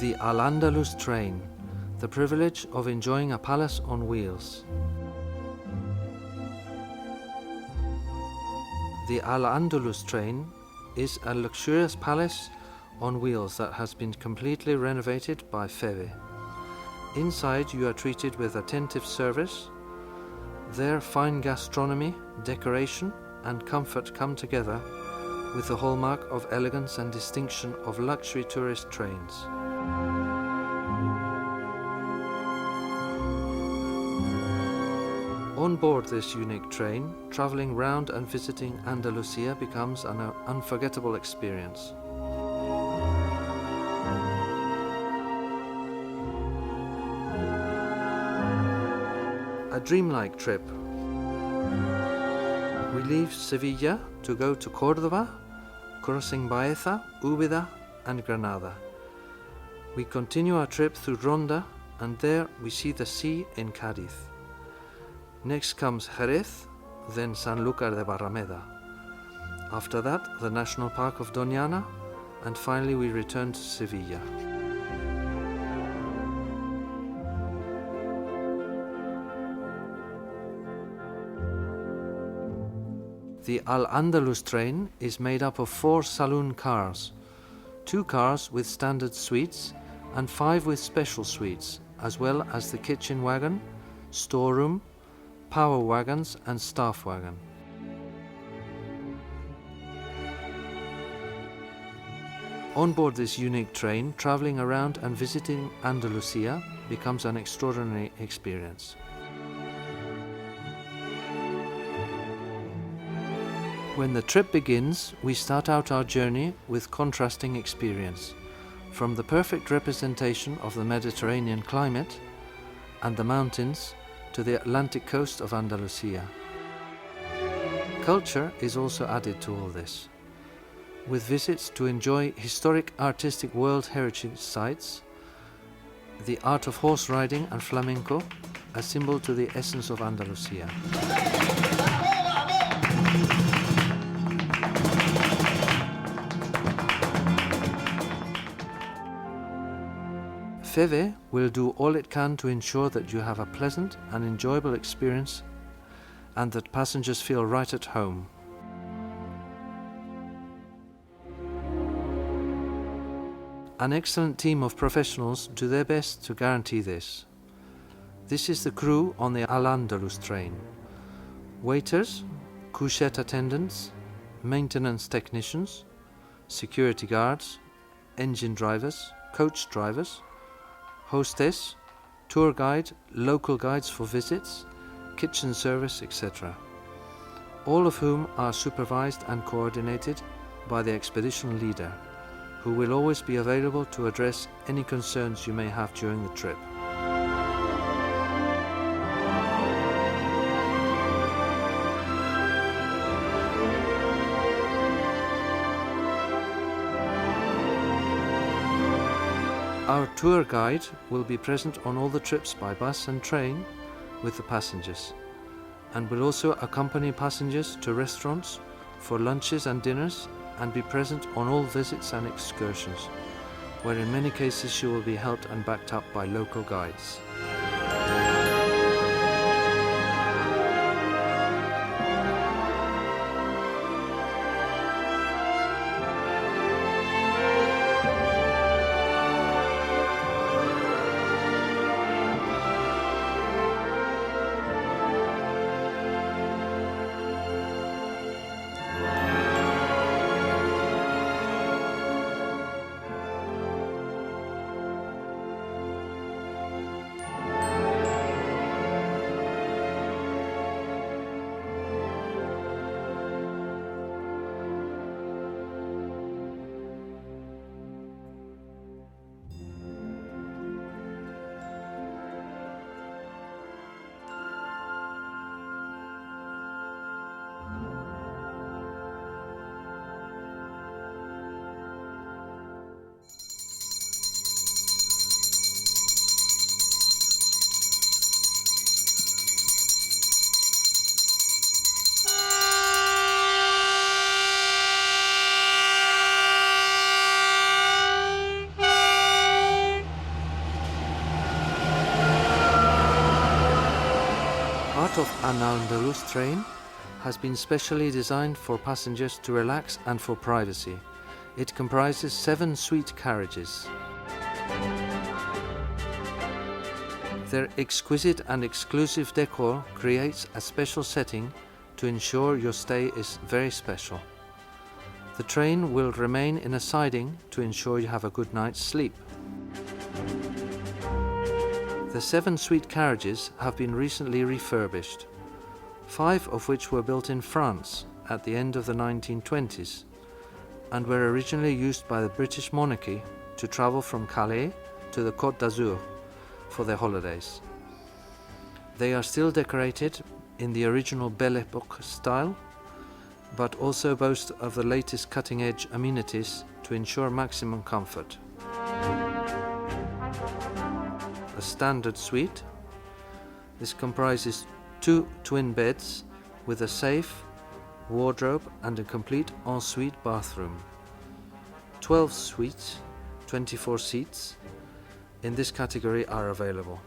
The Andalus train, the privilege of enjoying a palace on wheels. The Andalus train is a luxurious palace on wheels that has been completely renovated by Feve. Inside you are treated with attentive service. There fine gastronomy, decoration and comfort come together with the hallmark of elegance and distinction of luxury tourist trains. On board this unique train, travelling round and visiting Andalusia becomes an unforgettable experience. A dreamlike trip. We leave Sevilla to go to Córdoba, crossing Baeza, Úbeda and Granada. We continue our trip through Ronda and there we see the sea in Cádiz. Next comes Jerez, then Sanlúcar de Barrameda. After that, the National Park of Doñana, and finally we return to Sevilla. The Al-Andalus train is made up of 4 saloon cars, 2 cars with standard suites and 5 with special suites, as well as the kitchen wagon, storeroom, power wagons and staff wagon. On board this unique train, travelling around and visiting Andalusia becomes an extraordinary experience. When the trip begins, we start out our journey with contrasting experience, from the perfect representation of the Mediterranean climate and the mountains to the Atlantic coast of Andalusia. Culture is also added to all this, with visits to enjoy historic artistic World Heritage sites, the art of horse riding and flamenco, a symbol to the essence of Andalusia. Feve will do all it can to ensure that you have a pleasant and enjoyable experience and that passengers feel right at home. An excellent team of professionals do their best to guarantee this. This is the crew on the Al-Andalus train. Waiters, couchette attendants, maintenance technicians, security guards, engine drivers, coach drivers, hostess, tour guide, local guides for visits, kitchen service, etc. All of whom are supervised and coordinated by the expedition leader, who will always be available to address any concerns you may have during the trip. Our tour guide will be present on all the trips by bus and train with the passengers, and will also accompany passengers to restaurants for lunches and dinners and be present on all visits and excursions, where in many cases she will be helped and backed up by local guides. of Andalus train has been specially designed for passengers to relax and for privacy. It comprises 7 suite carriages. Their exquisite and exclusive decor creates a special setting to ensure your stay is very special. The train will remain in a siding to ensure you have a good night's sleep. The 7 suite carriages have been recently refurbished, 5 of which were built in France at the end of the 1920s and were originally used by the British monarchy to travel from Calais to the Côte d'Azur for their holidays. They are still decorated in the original Belle Époque style, but also boast of the latest cutting-edge amenities to ensure maximum comfort. A standard suite. This comprises 2 twin beds with a safe, wardrobe and a complete ensuite bathroom. 12 suites, 24 seats in this category are available.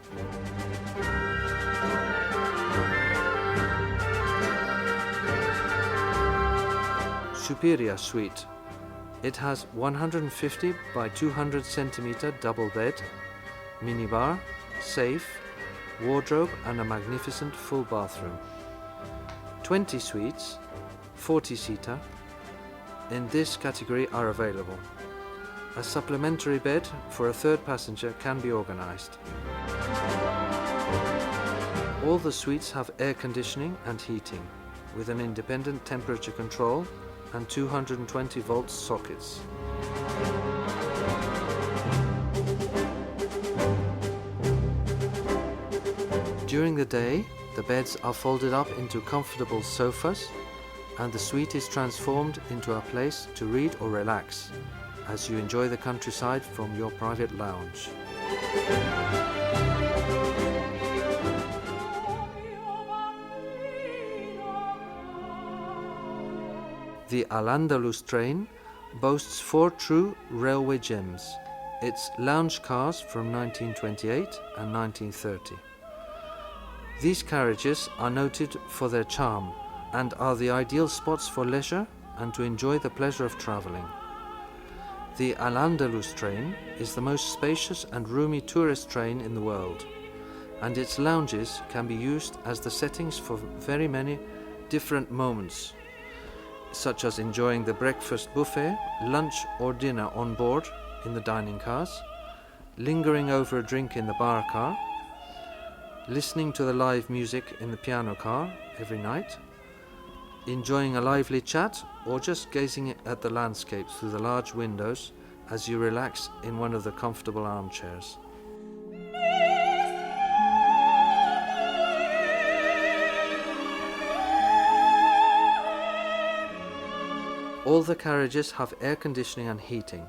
Superior suite. It has 150 by 200 centimeter double bed, minibar, safe, wardrobe and a magnificent full bathroom. 20 suites, 40-seater, in this category are available. A supplementary bed for a third passenger can be organized. All the suites have air conditioning and heating, with an independent temperature control and 220 volt sockets. During the day, the beds are folded up into comfortable sofas and the suite is transformed into a place to read or relax as you enjoy the countryside from your private lounge. The Andalus train boasts 4 true railway gems, its lounge cars from 1928 and 1930. These carriages are noted for their charm and are the ideal spots for leisure and to enjoy the pleasure of travelling. The Andalus train is the most spacious and roomy tourist train in the world, and its lounges can be used as the settings for very many different moments, such as enjoying the breakfast buffet, lunch or dinner on board in the dining cars, lingering over a drink in the bar car, listening to the live music in the piano car every night, enjoying a lively chat or just gazing at the landscapes through the large windows as you relax in one of the comfortable armchairs. All the carriages have air conditioning and heating.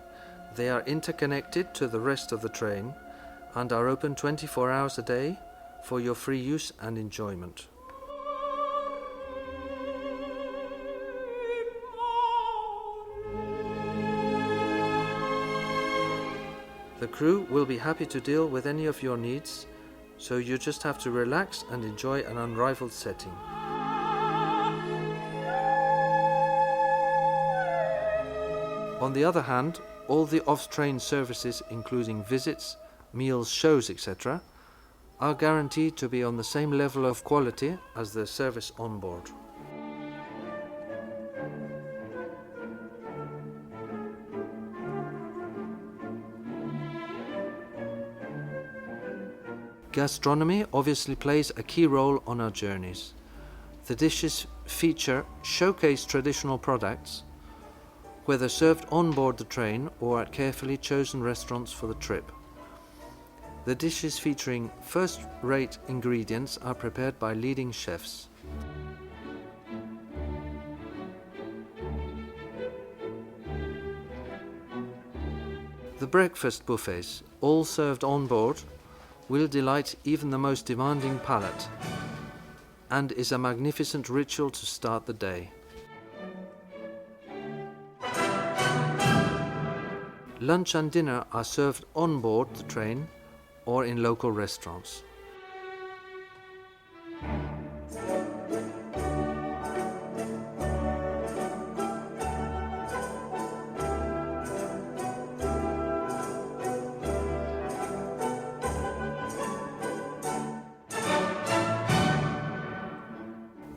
They are interconnected to the rest of the train and are open 24 hours a day for your free use and enjoyment. The crew will be happy to deal with any of your needs, so you just have to relax and enjoy an unrivaled setting. On the other hand, all the off-train services, including visits, meals, shows, etc., are guaranteed to be on the same level of quality as the service on board. Gastronomy obviously plays a key role on our journeys. The dishes showcase traditional products, whether served on board the train or at carefully chosen restaurants for the trip. The dishes featuring first-rate ingredients are prepared by leading chefs. The breakfast buffets, all served on board, will delight even the most demanding palate and is a magnificent ritual to start the day. Lunch and dinner are served on board the train or in local restaurants.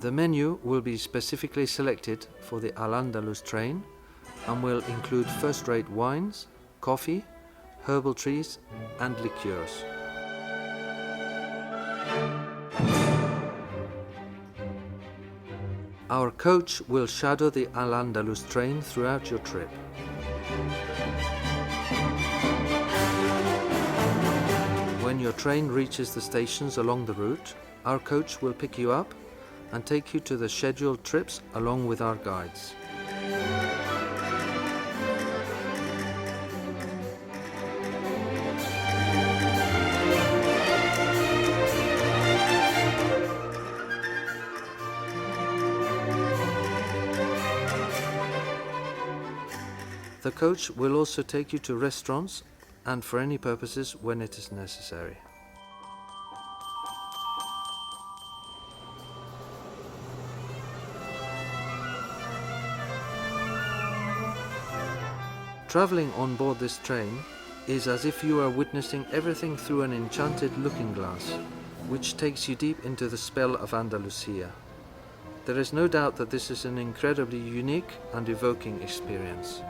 The menu will be specifically selected for the Al-Andalus train and will include first-rate wines, coffee, herbal teas and liqueurs. Our coach will shadow the Al-Andalus train throughout your trip. When your train reaches the stations along the route, our coach will pick you up and take you to the scheduled trips along with our guides. The coach will also take you to restaurants and for any purposes when it is necessary. Travelling on board this train is as if you are witnessing everything through an enchanted looking glass, which takes you deep into the spell of Andalusia. There is no doubt that this is an incredibly unique and evoking experience.